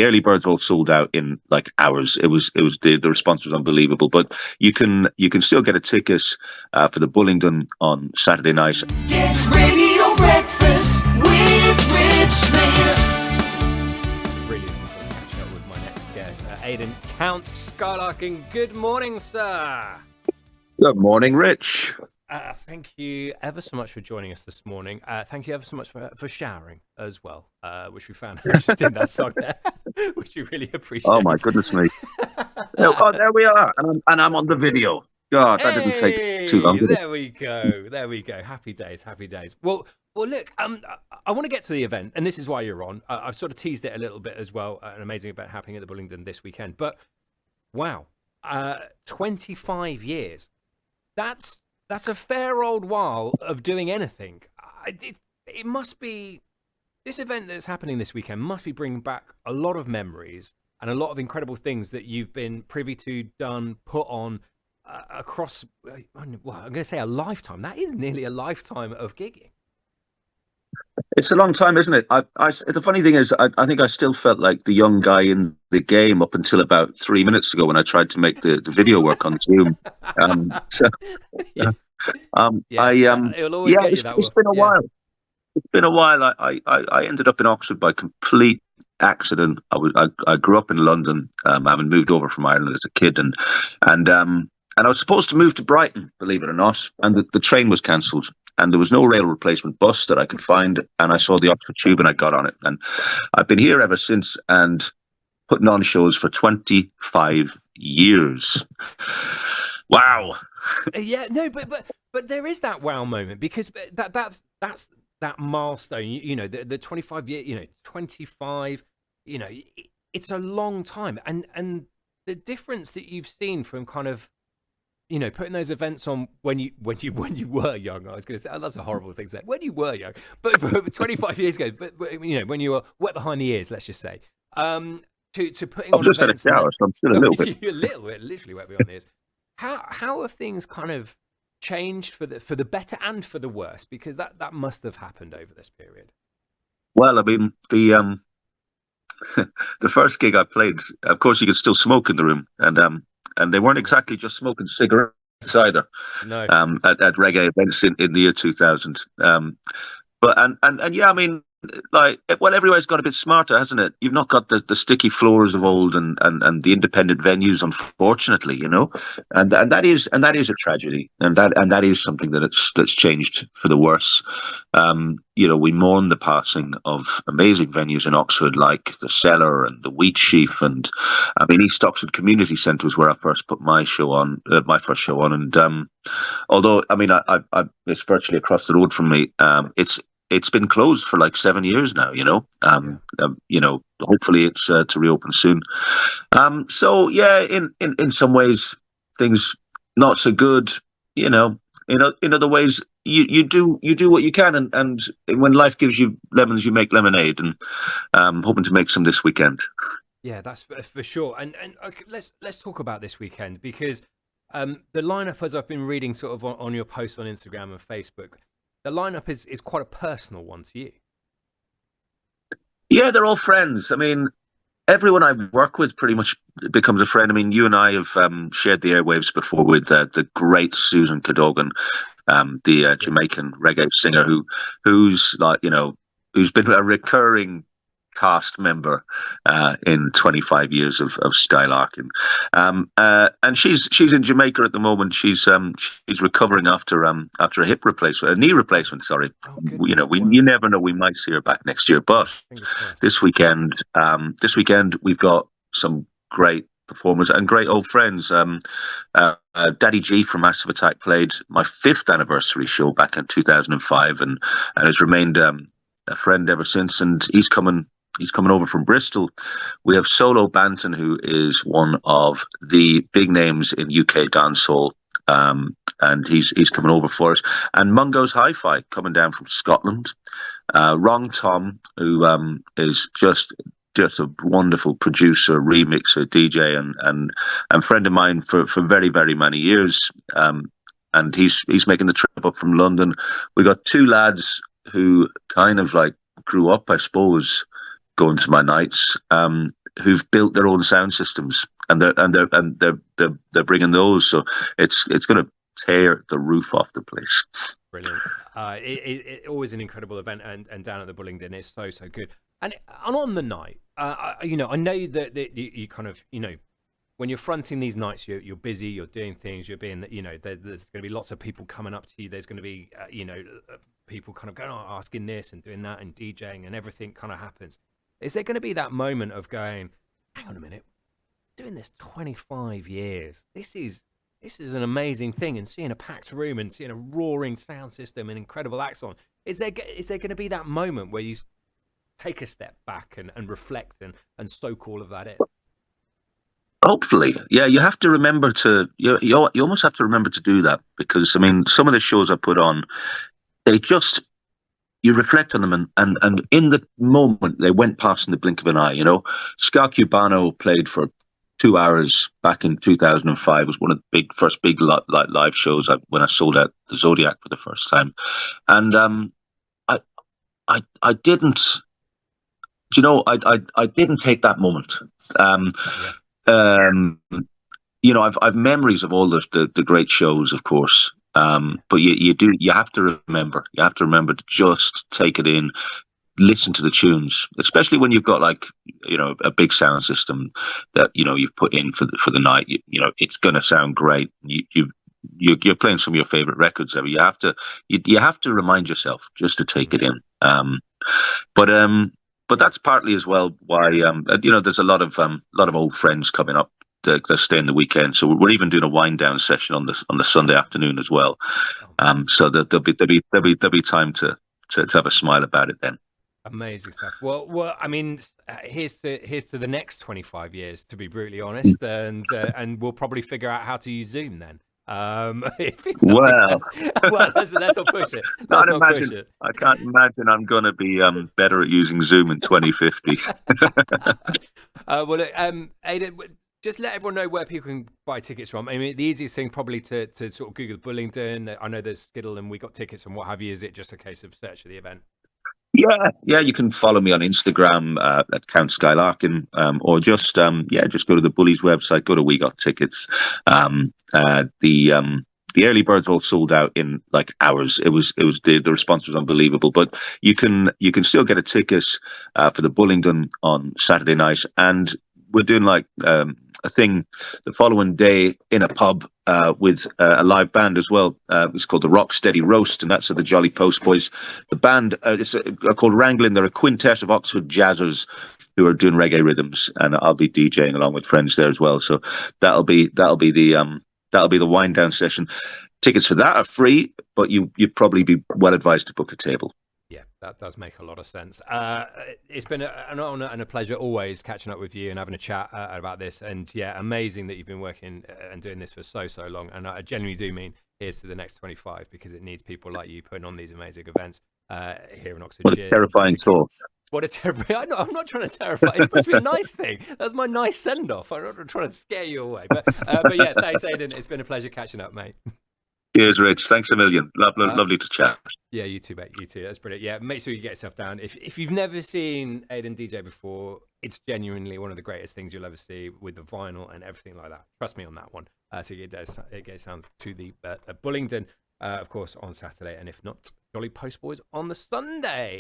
The early birds all sold out in like hours. It was the response was unbelievable. But you can still get a ticket for the Bullingdon on Saturday night. Get Radio Breakfast with Rich Smith. Brilliant. Let's catch up with my next guest, Aidan, Count Skylarkin. Good morning, sir. Good morning, Rich. Thank you ever so much for joining us this morning. Thank you ever so much for showering as well, which we found interesting, that song there, which we really appreciate. Oh, my goodness me. Oh, there we are. And I'm on the video. God, that didn't take too long. There we go. There we go. Happy days. Happy days. Well, look, I want to get to the event, and this is why you're on. I've sort of teased it a little bit as well. An amazing event happening at the Bullingdon this weekend. But, wow, 25 years. That's a fair old while of doing anything. It must be, this event that's happening this weekend must be bringing back a lot of memories and a lot of incredible things that you've been privy to, done, put on across, well, I'm going to say a lifetime. That is nearly a lifetime of gigging. It's a long time, isn't it? The funny thing is, I think I still felt like the young guy in the game up until about 3 minutes ago when I tried to make the video work on Zoom. It's been a while. It's been a while. I ended up in Oxford by complete accident. I grew up in London, having moved over from Ireland as a kid, and I was supposed to move to Brighton, believe it or not, and the train was cancelled. And there was no rail replacement bus that I could find. And I saw the Oxford Tube and I got on it. And I've been here ever since and putting on shows for 25 years. Wow. Yeah, no, but there is that wow moment, because that's that milestone. You know, the 25 year, 25, it's a long time. And the difference that you've seen from kind of, putting those events on when you were young. I was going to say, that's a horrible thing to say. When you were young, but 25 years ago, but when you were wet behind the ears, let's just say, to putting on. I'm just at a shower, so I'm still a little bit. You're a little bit, literally wet behind the ears. How have things kind of changed for the better and for the worse? Because that must have happened over this period. Well, I mean, the first gig I played, of course, you could still smoke in the room, and they weren't exactly just smoking cigarettes either. No. At reggae events in the year 2000. But yeah, I mean, like, well, everywhere's got a bit smarter, hasn't it? You've not got the sticky floors of old and the independent venues, unfortunately, and that is a tragedy, and that is something that's changed for the worse. We mourn the passing of amazing venues in Oxford like the Cellar and the Wheat Sheaf, and I mean, East Oxford Community Centre was where I first put my first show on, and although I mean, I it's virtually across the road from me, it's been closed for like 7 years now, hopefully it's to reopen soon. So yeah, in some ways things not so good, in other ways you do what you can, and when life gives you lemons, you make lemonade, and hoping to make some this weekend. Yeah, that's for sure. And okay, let's talk about this weekend, because the lineup, as I've been reading sort of on your posts on Instagram and Facebook, the lineup is quite a personal one to you. Yeah, they're all friends. I mean, everyone I work with pretty much becomes a friend. I mean, you and I have shared the airwaves before with the great Susan Cadogan, the Jamaican reggae singer who's been a recurring cast member in 25 years of Skylarkin, and she's in Jamaica at the moment. She's recovering after a hip replacement, a knee replacement. Sorry, you never know. We might see her back next year, but this weekend we've got some great performers and great old friends. Daddy G from Massive Attack played my 5th anniversary show back in 2005, and has remained a friend ever since. And he's coming over from Bristol. We have Solo Banton, who is one of the big names in UK dancehall, and he's coming over for us. And Mungo's Hi-Fi coming down from Scotland. Wrong Tom, who is just a wonderful producer, remixer, DJ, and friend of mine for very, very many years. And he's making the trip up from London. We got 2 lads who kind of like grew up, I suppose, going to my nights. who've built their own sound systems, and they're bringing those. So it's going to tear the roof off the place. Brilliant. It always an incredible event, and down at the Bullingdon is so good. And on the night, I know that you kind of, when you're fronting these nights, you're busy, you're doing things, you're being, there's going to be lots of people coming up to you. There's going to be, people kind of going, asking this and doing that and DJing, and everything kind of happens. Is there going to be that moment of going, hang on a minute, doing this 25 years, this is an amazing thing, and seeing a packed room and seeing a roaring sound system and incredible acts on. Is there going to be that moment where you take a step back and reflect and soak all of that in? Hopefully, yeah. You have to remember to you almost have to remember to do that, because I mean, some of the shows I put on, you reflect on them, and in the moment they went past in the blink of an eye. Ska Cubano played for 2 hours back in 2005. It was one of the first big live shows when I sold out the Zodiac for the first time, and I didn't, I didn't take that moment. I've memories of all the great shows, of course, but you have to remember to just take it in. Listen to the tunes, especially when you've got a big sound system that you've put in for the night. It's going to sound great. You're playing some of your favorite records ever. You have to remind yourself just to take it in. But that's partly as well why there's a lot of old friends coming up that stay in the weekend. So we're even doing a wind down session on the Sunday afternoon as well. So that there'll be time to have a smile about it then. Amazing stuff. Well, I mean, here's to the next 25 years, to be brutally honest, and we'll probably figure out how to use Zoom then. Well, let's not push it. I can't imagine I'm going to be better at using Zoom in 2050. Aidan, just let everyone know where people can buy tickets from. I mean, the easiest thing probably to sort of Google Bullingdon. I know there's Skiddle and we got tickets and what have you. Is it just a case of search for the event? Yeah. You can follow me on Instagram at Count Skylarkin, or just go to the Bullies website. Go to We Got Tickets. The early birds all sold out in like hours. It was the response was unbelievable. But you can still get a ticket for the Bullingdon on Saturday night, and we're doing a thing the following day in a pub with a live band as well. It's called the Rocksteady Roast, and that's at the Jolly Post Boys. The band is called Wrangling. They're a quintet of Oxford jazzers who are doing reggae rhythms, and I'll be DJing along with friends there as well. So that'll be the wind down session. Tickets for that are free, but you'd probably be well advised to book a table. Yeah, that does make a lot of sense. It's been an honor and a pleasure always catching up with you and having a chat about this. And yeah, amazing that you've been working and doing this for so long. And I genuinely do mean here's to the next 25, because it needs people like you putting on these amazing events here in Oxfordshire. What a terrifying thought. What a terrible! I'm not trying to terrify. It's supposed to be a nice thing. That's my nice send off. I'm not trying to scare you away. But yeah, thanks, Aidan. It's been a pleasure catching up, mate. Cheers, Rich. Thanks a million. Lovely to chat. Yeah, you too, mate. You too. That's brilliant. Yeah, make sure you get yourself down. If you've never seen Aidan DJ before, it's genuinely one of the greatest things you'll ever see with the vinyl and everything like that. Trust me on that one. So it gets down to the Bullingdon, of course, on Saturday, and if not, Jolly Post Boys on the Sunday.